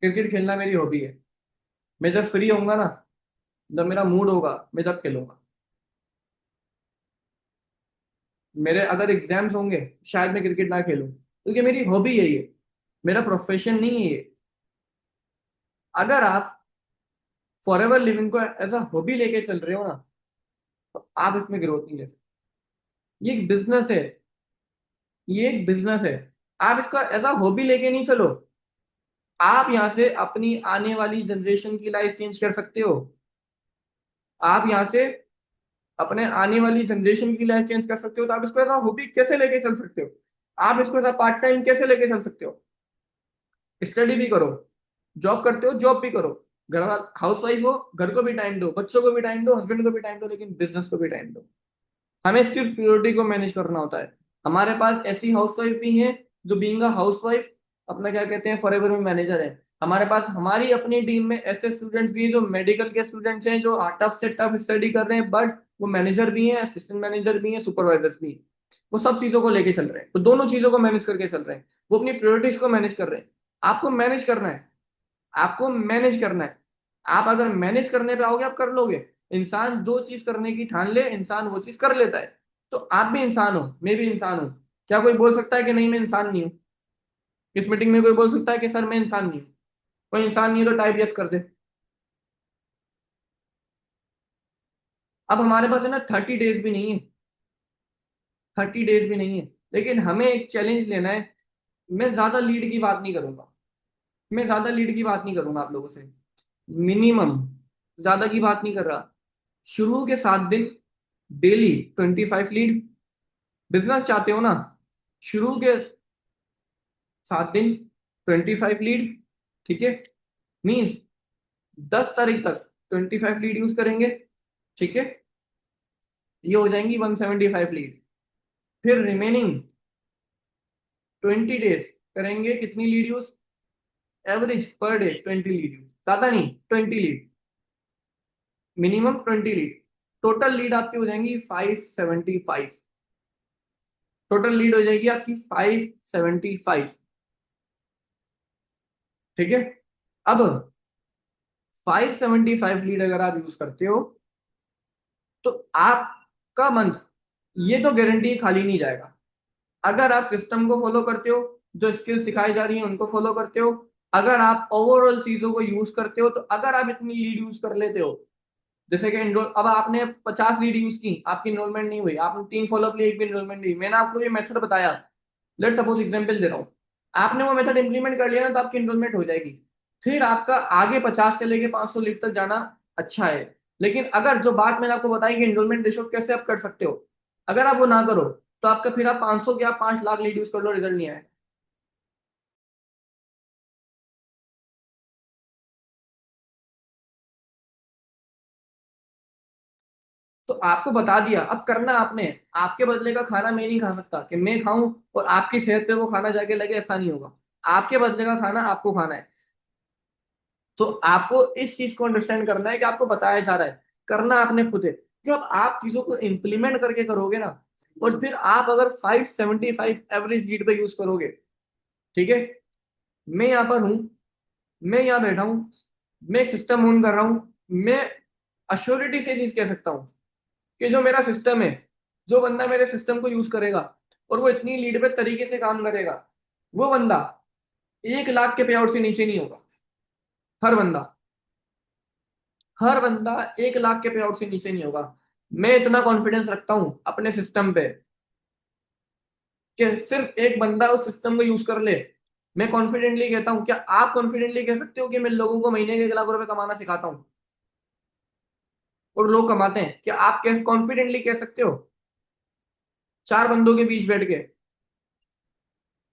[SPEAKER 1] क्रिकेट खेलना मेरी हॉबी है। मैं जब फ्री होऊंगा ना, जब मेरा मूड होगा, मैं तब खेलूंगा। मेरे अगर एग्जाम्स होंगे, शायद मैं क्रिकेट ना खेलूं, क्योंकि मेरी हॉबी है ये, मेरा प्रोफेशन नहीं है ये। अगर आप फॉरएवर लिविंग को एज अ हॉबी लेके चल रहे हो ना, तो आप इसमें ग्रोथ नहीं ले सकते। ये एक बिजनेस है। ये एक बिजनेस है। आप इसका एज अ हॉबी लेके नहीं चलो। आप यहाँ से अपनी आने वाली जनरेशन की लाइफ चेंज कर सकते हो। आप यहाँ से अपने आने वाली जनरेशन की लाइफ चेंज कर सकते हो। तो आप इसको एज अ हॉबी कैसे लेके चल सकते हो? आप इसको एज अ पार्ट टाइम कैसे लेके चल सकते हो? स्टडी भी करो, जॉब करते हो जॉब भी करो, घर, हाउस वाइफ हो, घर को भी टाइम दो, बच्चों को भी टाइम दो, हस्बैंड को भी टाइम दो, लेकिन बिजनेस को भी टाइम दो। हमें सिर्फ प्रियोरिटी को मैनेज करना होता है। हमारे पास ऐसी हाउस वाइफ भी हैं जो बीइंग अ हाउस वाइफ अपना क्या कहते हैं फॉरएवर में मैनेजर है। हमारे पास हमारी अपनी टीम में ऐसे स्टूडेंट्स भी हैं जो मेडिकल के स्टूडेंट्स हैं, जो टफ से टफ स्टडी कर रहे हैं, बट वो मैनेजर भी हैं, असिस्टेंट मैनेजर भी हैं, सुपरवाइजर्स भी हैं। वो सब चीजों को लेके चल रहे हैं, तो दोनों चीजों को मैनेज करके चल रहे हैं। वो अपनी प्रायोरिटीज को मैनेज कर रहे हैं। आपको मैनेज करना है। आपको मैनेज करना है। आप अगर मैनेज करने पे आओगे, आप कर लोगे। इंसान जो चीज करने की ठान ले, इंसान वो चीज कर लेता है। तो आप भी इंसान हो, मैं भी इंसान हूं। क्या कोई बोल सकता है कि नहीं मैं इंसान नहीं हूं? इस मीटिंग में कोई बोल सकता है कि सर मैं इंसान नहीं हूं? कोई इंसान नहीं है तो टाइप यस कर दे। अब हमारे पास है ना 30 डेज भी नहीं है। 30 डेज भी नहीं है, लेकिन हमें एक चैलेंज लेना है। मैं ज्यादा लीड की बात नहीं करूंगा। मैं ज्यादा लीड की बात नहीं करूंगा आप लोगों से। मिनिमम, ज्यादा की बात नहीं कर रहा। शुरू के 7 दिन डेली 25 लीड। बिजनेस चाहते हो ना, शुरू के 7 दिन 25 लीड, ठीक है। मीन्स 10 तारीख तक 25 लीड यूज करेंगे, ठीक है। ये हो जाएंगी 175 लीड। फिर रिमेनिंग 20 डेज करेंगे कितनी lead use? Average per day 20 lead use, ज्यादा नहीं, 20 lead. Minimum 20 lead. Total lead आपकी हो जाएंगी 575। टोटल लीड हो जाएगी आपकी 575, ठीक है। अब 575 लीड अगर आप यूज करते हो, तो आपका मंथ, ये तो गारंटी खाली नहीं जाएगा। अगर आप सिस्टम को फॉलो करते हो, जो स्किल्स सिखाई जा रही हैं उनको फॉलो करते हो, अगर आप ओवरऑल चीजों को यूज करते हो, तो अगर आप इतनी लीड यूज कर लेते हो, जैसे कि इनरोल, अब आपने 50 लीड यूज की, आपकी इनरोलमेंट नहीं हुई, आपने 3 फॉलोअप लिए, एक भी इनरोलमेंट नहीं हुई, मैंने आपको ये मेथड बताया। लेट सपोज एग्जांपल दे रहा हूँ, आपने वो मेथड इंप्लीमेंट कर लिया ना, तो आपकी इनरोलमेंट हो जाएगी। फिर आपका आगे 50 से लेके 500 लीड तक जाना अच्छा है। लेकिन अगर जो बात मैंने आपको बताई कि इनरोलमेंट रेशो कैसे आप कर सकते हो, अगर आप वो ना करो, तो आपका फिर आप 500 के आप 5 लाख लीड यूज कर लो, रिजल्ट नहीं आए। तो आपको बता दिया, अब करना आपने। आपके बदले का खाना मैं नहीं खा सकता कि मैं खाऊं और आपकी सेहत पे वो खाना जाके लगे, ऐसा नहीं होगा। आपके बदले का खाना आपको खाना है। तो आपको इस चीज को अंडरस्टैंड करना है कि आपको बताया जा रहा है, करना आपने खुद है। जब आप चीजों को इंप्लीमेंट करके करोगे ना, और फिर आप अगर 575 एवरेज लीड पे यूज करोगे, ठीक है। मैं यहाँ पर हूँ, मैं यहाँ बैठा हूँ, मैं एक सिस्टम ओन कर रहा हूँ। मैं अश्योरिटी से चीज कह सकता हूँ कि जो मेरा सिस्टम है, जो बंदा मेरे सिस्टम को यूज करेगा और वो इतनी लीड पे तरीके से काम करेगा, वो बंदा 1 लाख के पे आउट से नीचे नहीं होगा। हर बंदा, हर बंदा 1 लाख के पे आउट से नीचे नहीं होगा। मैं इतना कॉन्फिडेंस रखता हूं अपने सिस्टम पे कि सिर्फ एक बंदा उस सिस्टम को यूज कर ले, मैं कॉन्फिडेंटली कहता हूँ, क्या आप कॉन्फिडेंटली कह सकते हो कि मैं लोगों को महीने के 1 लाख रुपए कमाना सिखाता हूँ और लोग कमाते हैं? क्या आप कैसे कॉन्फिडेंटली कह सकते हो? 4 बंदों के बीच बैठ के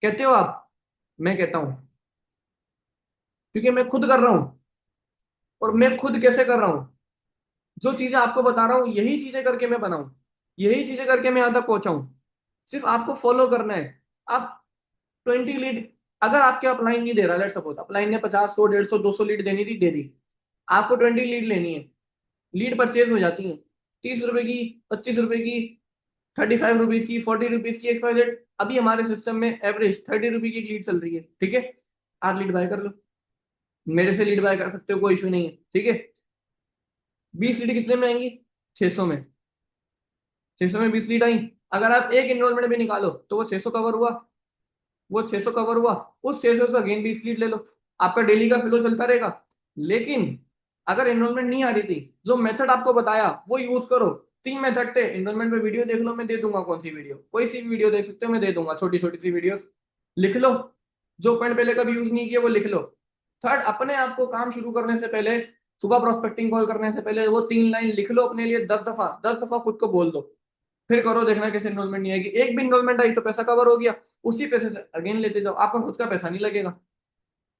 [SPEAKER 1] कहते हो आप? मैं कहता हूँ, क्योंकि मैं खुद कर रहा हूँ। और मैं खुद कैसे कर रहा हूँ? जो चीजें आपको बता रहा हूँ यही चीजें करके मैं बनाऊं, यही चीजें करके मैं यहां तक पहुंचाऊं। सिर्फ आपको फॉलो करना है। आप 20 लीड, अगर आपके अपलाइन नहीं दे रहा, लेट सपोज अपलाइन ने 50, 100, 150, 200 लीड देनी थी, दे दी, आपको 20 लीड लेनी है। लीड परचेज हो जाती है, 30 रुपए की, 25 रुपए की, 35 रुपीज की, 40 रुपीज की, XYZ। अभी हमारे सिस्टम में एवरेज 30 रुपए की लीड चल रही है, ठीक है? आप लीड बाय कर लो, मेरे से लीड बाय कर सकते हो, कोई इशू नहीं है, ठीक है? 20 लीड कितने में आएंगी? 600 में। 600 में 20 लीड आई। अगर आप एक इनरोलमेंट भी निकालो तो वो 600 कवर हुआ, वो 600 कवर हुआ। उस 600 से अगेन 20 लीड ले लो, आपका डेली का फ्लो चलता रहेगा। लेकिन अगर एनरोलमेंट नहीं आ रही थी, जो मेथड आपको बताया वो यूज करो। 3 मेथड थे एनरोलमेंट पे, वीडियो देख लो, मैं दे दूंगा कौन सी वीडियो, कोई सी भी वीडियो देख सकते हो, मैं दे दूंगा, छोटी छोटी सी वीडियो। लिख लो, जो पॉइंट पहले कभी यूज नहीं किया वो लिख लो। थर्ड, अपने आप को काम शुरू करने से पहले, सुबह प्रोस्पेक्टिंग कॉल करने से पहले वो 3 लाइन लिख लो अपने लिए, 10 दफा, 10 दफा खुद को बोल दो। फिर करो, देखना कैसे इन्वॉल्वमेंट नहीं आएगी। एक भी इन्वॉल्वमेंट आई तो पैसा कवर हो गया, उसी पैसे से अगेन लेते जाओ, आपका खुद का पैसा नहीं लगेगा,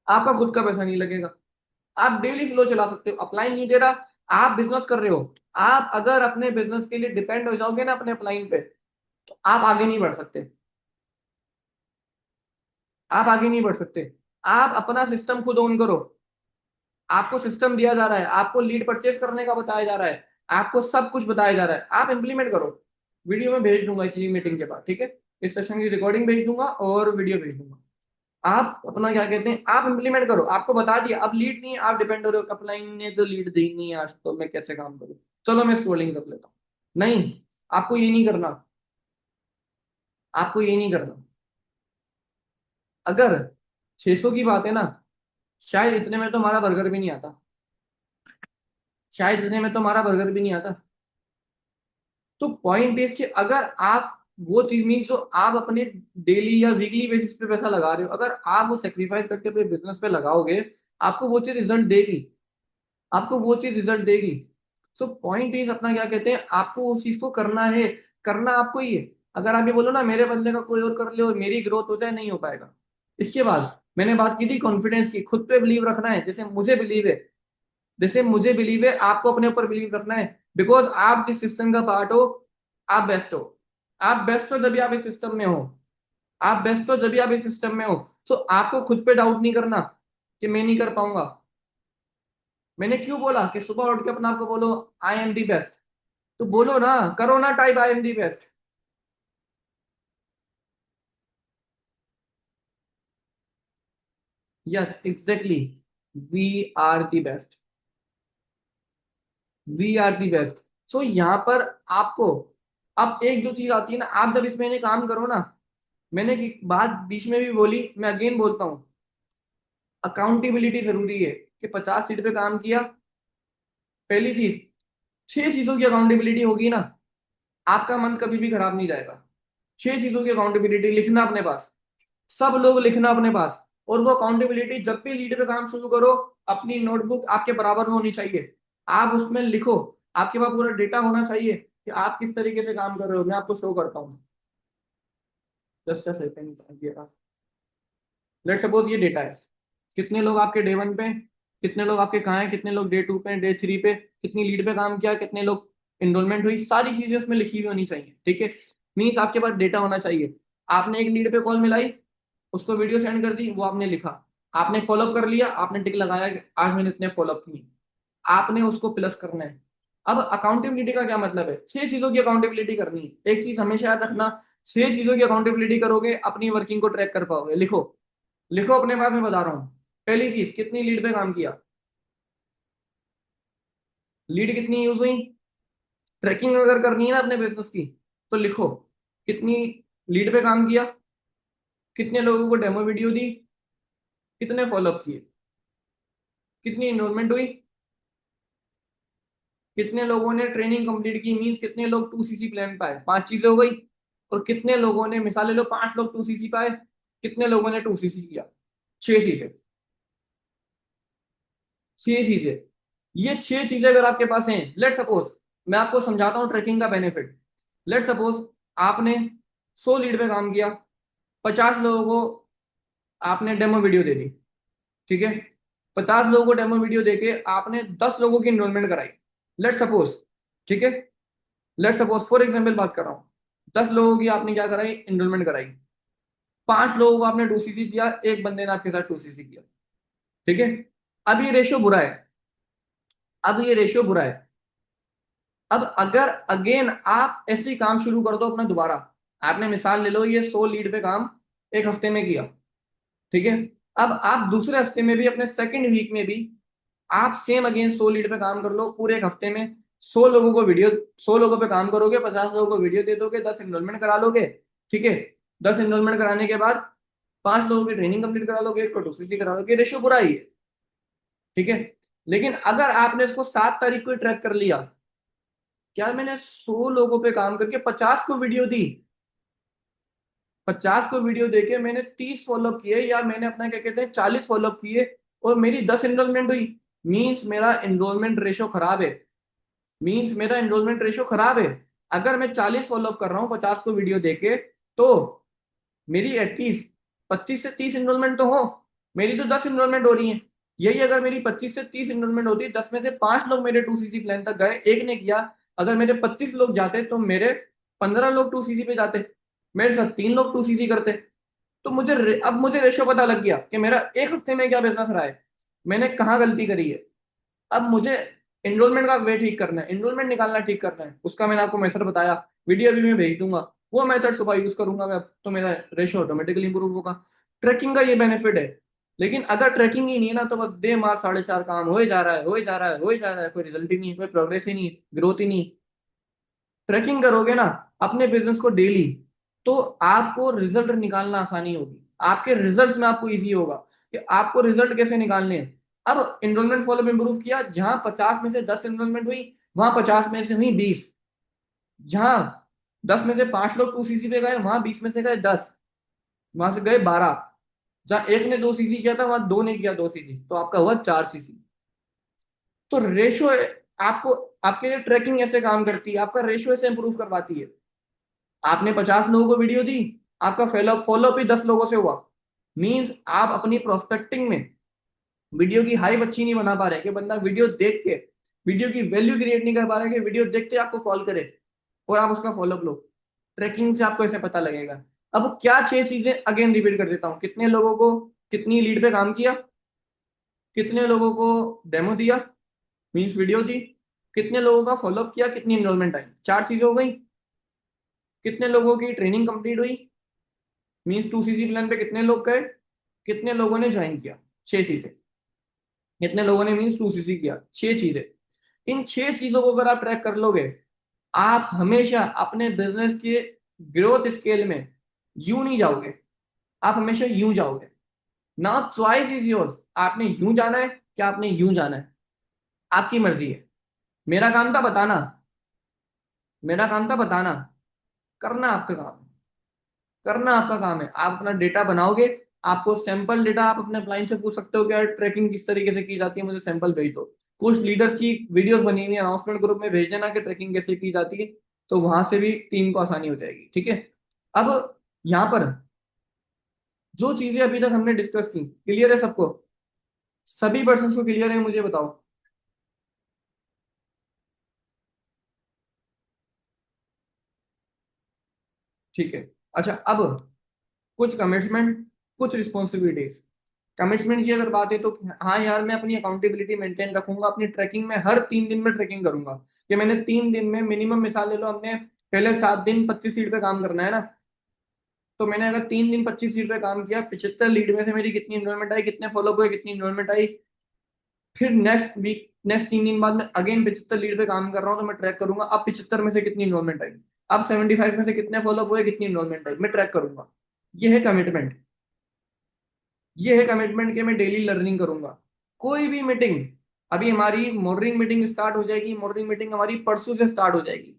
[SPEAKER 1] आपका खुद का पैसा नहीं लगेगा। आप डेली फ्लो चला सकते हो। अपलाइन नहीं दे रहा, आप बिजनेस कर रहे हो, आप अगर अपने बिजनेस के लिए डिपेंड हो जाओगे ना अपने अपलाइन पे, तो आप आगे नहीं बढ़ सकते, आप आगे नहीं बढ़ सकते। आप अपना सिस्टम खुद ओन करो। आपको सिस्टम दिया जा रहा है, आपको लीड परचेस करने का बताया जा रहा है, आपको सब कुछ बताया जा रहा है, आप इंप्लीमेंट करो। वीडियो में भेज दूंगा इसी मीटिंग के बाद, ठीक है? इस सेशन की रिकॉर्डिंग भेज दूंगा और वीडियो भेज दूंगा। आप अपना क्या कहते हैं, आप इंप्लीमेंट करो। आपको बता दिया, अब लीड नहीं है, आप डिपेंड हो रहे हो, अपलाइन ने तो लीड दी नहीं है आज, तो मैं कैसे काम करूं? चलो मैं स्क्रोलिंग कर लेता हूँ। नहीं, आपको ये नहीं करना, आपको ये नहीं करना। अगर 600 की बात है ना, शायद इतने में तो हमारा बर्गर भी नहीं आता, शायद इतने में तो हमारा बर्गर भी नहीं आता। तो पॉइंट इज कि अगर आप वो चीज मीन जो आप अपने डेली या वीकली बेसिस पे पैसा लगा रहे हो, अगर आप वो सेक्रीफाइस करके अपने बिजनेस पे लगाओगे, आपको वो चीज रिजल्ट देगी, आपको वो चीज रिजल्ट देगी। सो पॉइंट इज, अपना क्या कहते हैं, आपको उस चीज को करना है, करना आपको ही है। अगर आप ये बोलो ना मेरे बदले का कोई और कर ले और मेरी ग्रोथ हो जाए, नहीं हो पाएगा। इसके बाद मैंने बात की थी कॉन्फिडेंस की, खुद पे बिलीव रखना है, जैसे मुझे बिलीव है, जैसे मुझे बिलीव है आपको अपने ऊपर बिलीव रखना है। बिकॉज आप जिस सिस्टम का पार्ट हो, आप बेस्ट हो। आप बेस्ट हो जब भी आप इस सिस्टम में हो, आप बेस्ट हो जब भी आप इस सिस्टम में हो। सो आपको खुद पे डाउट नहीं करना कि मैं नहीं कर पाऊंगा। मैंने क्यों बोला कि सुबह उठ के अपने आप को बोलो आई एम दी बेस्ट? तो बोलो ना, करो ना type I am the best. Yes exactly, we are the best, we are the best. So यहाँ पर आपको, अब एक जो चीज आती है ना, आप जब इसमें काम करो ना, मैंने एक बात बीच में भी बोली, मैं अगेन बोलता हूँ, अकाउंटेबिलिटी जरूरी है। कि 50 सीट पे काम किया, पहली चीज, 6 चीजों की अकाउंटेबिलिटी होगी ना, आपका मन कभी भी खराब नहीं जाएगा। 6 चीजों की अकाउंटेबिलिटी लिखना अपने पास, सब लोग लिखना अपने पास। और वो अकाउंटेबिलिटी जब भी लीड पे काम शुरू करो, अपनी नोटबुक आपके बराबर में होनी चाहिए, आप उसमें लिखो। आपके पास पूरा डेटा होना चाहिए कि आप किस तरीके से काम कर रहे हो। मैं आपको शो करता हूँ, just a second. Let suppose ये डेटा है, कितने लोग आपके डे 1 पे, कितने लोग आपके कहाँ हैं, कितने लोग डे 2 पे, डे 3 पे, कितनी लीड पे काम किया, कितने लोग इनरोलमेंट हुई, सारी चीजें उसमें लिखी हुई होनी चाहिए, ठीक है? मीन्स आपके पास डेटा होना चाहिए। आपने एक लीड पे कॉल मिलाई, उसको वीडियो सेंड कर दी, वो आपने लिखा, आपने फॉलोअप कर लिया, आपने टिक लगाया कि आज मैंने इतने फॉलोअप किए, आपने उसको प्लस करना है। अब अकाउंटेबिलिटी का क्या मतलब है? 6 चीजों की अकाउंटेबिलिटी करनी है। एक चीज हमेशा याद रखना, 6 चीजों की अकाउंटेबिलिटी करोगे अपनी वर्किंग को ट्रैक कर पाओगे। लिखो, लिखो अपने पास, मैं बता रहा हूँ। पहली चीज, कितनी लीड पे काम किया, लीड कितनी यूज हुई। ट्रैकिंग अगर करनी है ना अपने बिजनेस की, तो लिखो कितनी लीड पे काम किया, कितने लोगों को डेमो वीडियो दी, कितने फॉलोअप किए, कितनी इनरोलमेंट हुई, कितने लोगों ने ट्रेनिंग कंप्लीट की, मींस कितने लोग 2CC प्लान पाए, 5 चीजें हो गई। और कितने लोगों ने, मिसाल ले लो 5 लोग 2CC पाए, कितने लोगों ने 2CC किया। छह चीजें, छह चीजें, ये छह चीजें अगर आपके पास हैं, लेट सपोज मैं आपको समझाता हूँ ट्रैकिंग का बेनिफिट। लेट सपोज आपने 100 लीड पे काम किया, 50 लोगों को आपने डेमो वीडियो दे दी, ठीक है। 50 लोगों को डेमो वीडियो देके आपने 10 लोगों की इनरोलमेंट कराई, लेट सपोज, ठीक है। लेट सपोज फॉर एग्जाम्पल बात कर रहा हूँ, 10 लोगों की आपने क्या कराई, इनरोलमेंट कराई। 5 लोगों को आपने 2cc दिया, एक बंदे ने आपके साथ 2cc किया, ठीक है। अब ये रेशियो बुरा है, अब ये रेशियो बुरा है। अब अगर अगेन आप ऐसे ही काम शुरू कर दो अपना दोबारा, आपने मिसाल ले लो ये 100 लीड पे काम एक हफ्ते में किया, ठीक है। अब आप दूसरे हफ्ते में भी, अपने सेकंड वीक में भी आप सेम अगेन 100 लीड पे काम कर लो पूरे एक हफ्ते में। 100 लोगों को वीडियो, 100 लोगों पे काम करोगे, 50 लोगों को वीडियो दे दोगे, 10 इनरोलमेंट करा लोगे, ठीक है। 10 इनरोलमेंट कराने के बाद 5 लोगों की ट्रेनिंग कंप्लीट करा लोगे, एक को 2cc करा लोगे, रेशियो बुरा ही है, ठीक है। लेकिन अगर आपने इसको 7 तारीख को ट्रैक कर लिया, क्या मैंने 100 लोगों पे काम करके 50 को वीडियो दी, 50 को वीडियो देके मैंने 30 फॉलोअप किए, या मैंने अपना क्या कहते हैं 40 फॉलोअप किए, और मेरी 10 इनरोलमेंट हुई, मीन्स मेरा इनरोलमेंट रेशो खराब है, मीन्स मेरा इनरोलमेंट रेशो खराब है। अगर मैं 40 फॉलोअप कर रहा हूँ 50 को वीडियो देके, तो मेरी एटलीस्ट 25 से 30 इनरोलमेंट तो हो, मेरी तो 10 इनरोलमेंट हो रही है। यही अगर मेरी 25 से 30 इनरोलमेंट होती, 10 में से 5 लोग मेरे 2cc प्लान तक गए, एक ने किया, अगर मेरे 25 लोग जाते तो मेरे 15 लोग 2cc पे जाते, मेरे साथ 3 लोग 2cc करते। तो अब मुझे रेशो पता लग गया कि मेरा एक हफ्ते में क्या बिजनेस रहा है, मैंने कहाँ गलती करी है। अब मुझे एनरोलमेंट का वे ठीक करना है, एनरोलमेंट निकालना ठीक करना है, उसका मैंने आपको मेथड बताया, वीडियो भी मैं भेज दूंगा, वो मेथड सुबह यूज करूंगा मैं, तो मेरा रेशो ऑटोमेटिकली इंप्रूव होगा। ट्रैकिंग का ये बेनिफिट है। लेकिन अगर ट्रैकिंग ही नहीं है ना, तो बस दे मार 4.5 काम हो ही जा रहा है, हो ही जा रहा है, हो ही जा रहा है, कोई रिजल्ट ही नहीं है, कोई प्रोग्रेस ही नहीं है, ग्रोथ ही नहीं है। ट्रैकिंग करोगे ना अपने बिजनेस को डेली, तो आपको रिजल्ट निकालना आसानी होगी, आपके रिजल्ट्स में आपको इजी होगा कि आपको रिजल्ट कैसे निकालने हैं। अब एनरोलमेंट फॉलोअप इंप्रूव किया, जहां 50 में से 10 इनरोलमेंट हुई, वहां 50 में से हुई 20, जहां 10 में से 5 लोग 2cc पे गए, वहां 20 में से गए 10, वहां से गए 12, जहां एक ने 2cc किया था वहां दो ने किया 2cc, तो आपका हुआ 4cc। तो रेशो आपको, आपके लिए ट्रैकिंग ऐसे काम करती है, आपका रेशो ऐसे इंप्रूव करवाती है। आपने 50 लोगों को वीडियो दी, आपका फॉलोअप फॉलोअप ही 10 लोगों से हुआ, मींस आप अपनी प्रोस्पेक्टिंग में वीडियो की हाइप अच्छी नहीं बना पा रहे कि बंदा वीडियो देख के वीडियो की वैल्यू क्रिएट नहीं कर पा रहे कि वीडियो देखते आपको कॉल करे और आप उसका फॉलोअप लो। ट्रैकिंग से आपको ऐसे पता लगेगा। अब क्या छह चीजें अगेन रिपीट कर देता हूँ, कितने लोगों को कितनी लीड पे काम किया, कितने लोगों को डेमो दिया, मींस वीडियो दी, कितने लोगों का फॉलोअप किया, कितनी इनरोलमेंट आई, 4 चीजें हो गई। कितने लोगों की ट्रेनिंग कंप्लीट हुई, मींस 2cc प्लान पे कितने लोग गए, कितने लोगों ने ज्वाइन किया, 6 चीजें। कितने लोगों ने मींस 2cc किया, 6 चीजें। इन 6 चीजों को अगर आप ट्रैक कर लोगे, आप हमेशा अपने बिजनेस के ग्रोथ स्केल में यूं नहीं जाओगे, आप हमेशा यूं जाओगे। ना चॉइस इज योर्स, आपने यूं जाना है क्या आपने यूं जाना है, आपकी मर्जी है। मेरा काम था बताना, मेरा काम था बताना, करना आपका काम है, करना आपका काम है। आप अपना डेटा बनाओगे, आपको सैंपल डेटा आप अपने क्लाइंट से पूछ सकते हो कि यार ट्रैकिंग किस तरीके से की जाती है, मुझे सैंपल भेज दो। कुछ लीडर्स की वीडियोस बनी हुई अनाउंसमेंट ग्रुप में भेज देना कि ट्रैकिंग कैसे की जाती है, तो वहां से भी टीम को आसानी हो जाएगी, ठीक है। अब यहाँ पर जो चीजें अभी तक हमने डिस्कस की, क्लियर है सबको, सभी पर्सन को क्लियर है, मुझे बताओ। ठीक है। अच्छा, अब कुछ कमिटमेंट, कुछ रिस्पॉन्सिबिलिटीज। कमिटमेंट की अगर बात है तो हाँ यार, मैं अपनी अकाउंटेबिलिटी मेंटेन रखूंगा, अपनी ट्रैकिंग में हर 3 दिन में ट्रैकिंग करूंगा कि मैंने 3 दिन में मिनिमम, मिसाल ले लो हमने पहले 7 दिन 25 लीड पे काम करना है ना, तो मैंने अगर 3 दिन 25 लीड पे काम किया, 75 लीड में से मेरी कितनी इन्वॉल्वमेंट आई, कितने फॉलोअप हुए, कितनी इन्वॉल्वमेंट आई। फिर नेक्स्ट वीक, नेक्स्ट 3 दिन बाद में अगेन 75 लीड पे काम कर रहा हूँ, तो मैं ट्रैक करूंगा अब 75 में से कितनी इन्वॉल्वमेंट आई, अब 75 में से कितने फॉलोअप हुए, कितनी इन्वॉल्वमेंट आई, मैं ट्रैक करूंगा। ये है कमिटमेंट, ये है कमिटमेंट कि मैं डेली लर्निंग करूंगा। कोई भी मीटिंग, अभी हमारी मॉर्निंग मीटिंग स्टार्ट हो जाएगी, मॉर्निंग मीटिंग हमारी परसों से स्टार्ट हो जाएगी,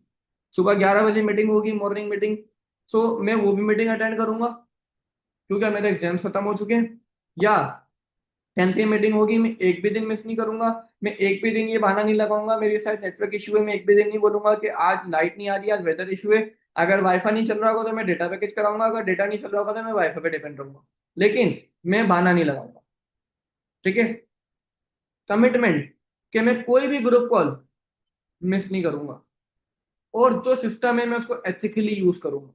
[SPEAKER 1] सुबह 11 बजे मीटिंग होगी, मॉर्निंग मीटिंग। सो मैं वो भी मीटिंग अटेंड करूंगा, क्योंकि मेरे एग्जाम्स खत्म हो चुके हैं। या 10 मीटिंग होगी, मैं एक भी दिन मिस नहीं करूंगा। मैं एक भी दिन ये बहाना नहीं लगाऊंगा मेरी साइड नेटवर्क इशू है, मैं एक भी दिन नहीं बोलूंगा कि आज लाइट नहीं आ रही, आज वेदर इशू है। अगर वाईफाई नहीं चल रहा होगा तो मैं डेटा पैकेज कराऊंगा, अगर डेटा नहीं चल रहा होगा तो मैं वाईफाई पे डिपेंड रहूंगा, लेकिन मैं बहाना नहीं लगाऊंगा। ठीक है। कमिटमेंट कि मैं कोई भी ग्रुप कॉल मिस नहीं करूंगा, और जो सिस्टम है मैं उसको एथिकली यूज करूंगा।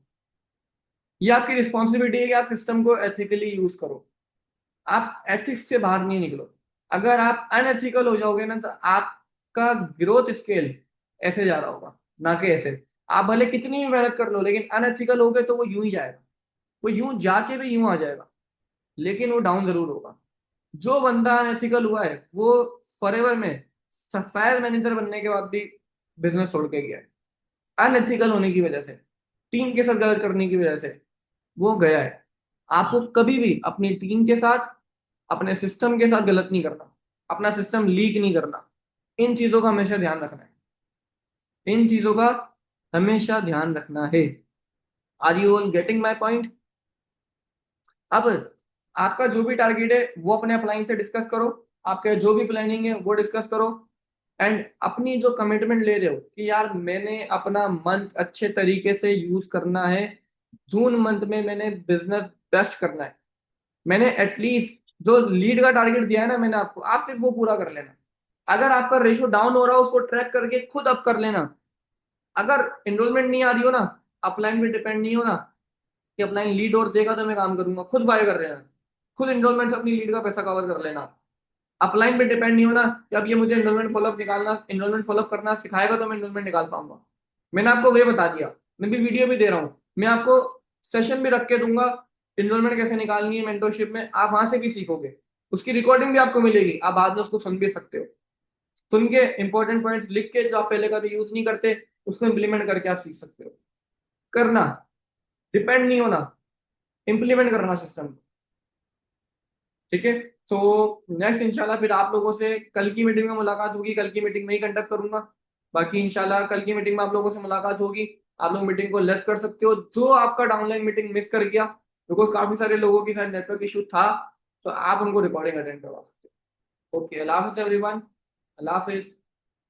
[SPEAKER 1] ये आपकी रिस्पॉन्सिबिलिटी है कि आप सिस्टम को एथिकली यूज करो। आप एथिक्स से बाहर नहीं निकलो। अगर आप अनएथिकल हो जाओगे ना तो आपका ग्रोथ स्केल ऐसे जा रहा होगा, ना कि ऐसे। आप भले कितनी भी मेहनत कर लो, लेकिन अनएथिकल हो गए तो वो यूं ही जाएगा। वो यूं जाके भी यूं आ जाएगा, लेकिन वो डाउन जरूर होगा। जो बंदा अनएथिकल हुआ है वो फॉरएवर में सफायर मैनेजर बनने के बाद भी बिजनेस छोड़ के गया है, अनएथिकल होने की वजह से, टीम के साथ गलत करने की वजह से वो गया है। आपको कभी भी अपनी टीम के साथ, अपने सिस्टम के साथ गलत नहीं करना, अपना सिस्टम लीक नहीं करना। इन चीजों का हमेशा ध्यान रखना है, इन चीजों का हमेशा ध्यान रखना है। Are you all getting my point? अब आपका जो भी टारगेट है वो अपने अपलाइन से डिस्कस करो, आपके जो भी प्लानिंग है वो डिस्कस करो। एंड अपनी जो कमिटमेंट ले रहे हो कि यार मैंने अपना मंथ अच्छे तरीके से यूज करना है, जून मंथ में मैंने बिजनेस बेस्ट करना है, मैंने एटलीस्ट जो लीड का टारगेट दिया है ना मैंने आपको, आप सिर्फ वो पूरा कर लेना। अगर आपका रेशियो डाउन हो रहा है उसको ट्रैक करके खुद अप कर लेना। अगर एनरोलमेंट नहीं आ रही हो ना, अपलाइन पे डिपेंड नहीं हो ना कि अपलाइन लीड और देगा तो मैं काम करूंगा, खुद बाय कर लेना। खुद एनरोलमेंट से अपनी लीड का पैसा कवर कर लेना। अपलाइन पे डिपेंड नहीं होना कि अब ये मुझे एनरोलमेंट फॉलोअप निकालना, एनरोलमेंट फॉलोअप करना सिखाएगा तो मैं एनरोलमेंट निकाल पाऊंगा। मैंने आपको वे बता दिया, मैं भी वीडियो भी दे रहा हूँ, मैं आपको सेशन भी रख के दूंगा एनरोलमेंट कैसे निकालनी है मेंटरशिप में, आप वहां से भी सीखोगे। उसकी रिकॉर्डिंग भी आपको मिलेगी, आप बाद में उसको सुन भी सकते हो। सुन के इंपॉर्टेंट पॉइंट्स लिख के जो आप पहले कभी यूज नहीं करते उसको इंप्लीमेंट करके आप सीख सकते हो। करना, डिपेंड नहीं होना, इंप्लीमेंट करना सिस्टम। ठीक है। तो नेक्स्ट इंशाल्लाह फिर आप लोगों से कल की मीटिंग में मुलाकात होगी, कल की मीटिंग में ही कंडक्ट करूंगा। बाकी इंशाल्लाह कल की मीटिंग में आप लोगों से मुलाकात होगी। आप लोग मीटिंग को लेस कर सकते हो जो आपका डाउनलाइन मीटिंग मिस कर गया, बिकॉज काफी सारे लोगों के साथ नेटवर्क इशू था, तो आप उनको रिकॉर्डिंग अटेंड करवा सकते हो। ओके, अल्लाह हाफिज एवरीवन। अल्लाह हाफिज।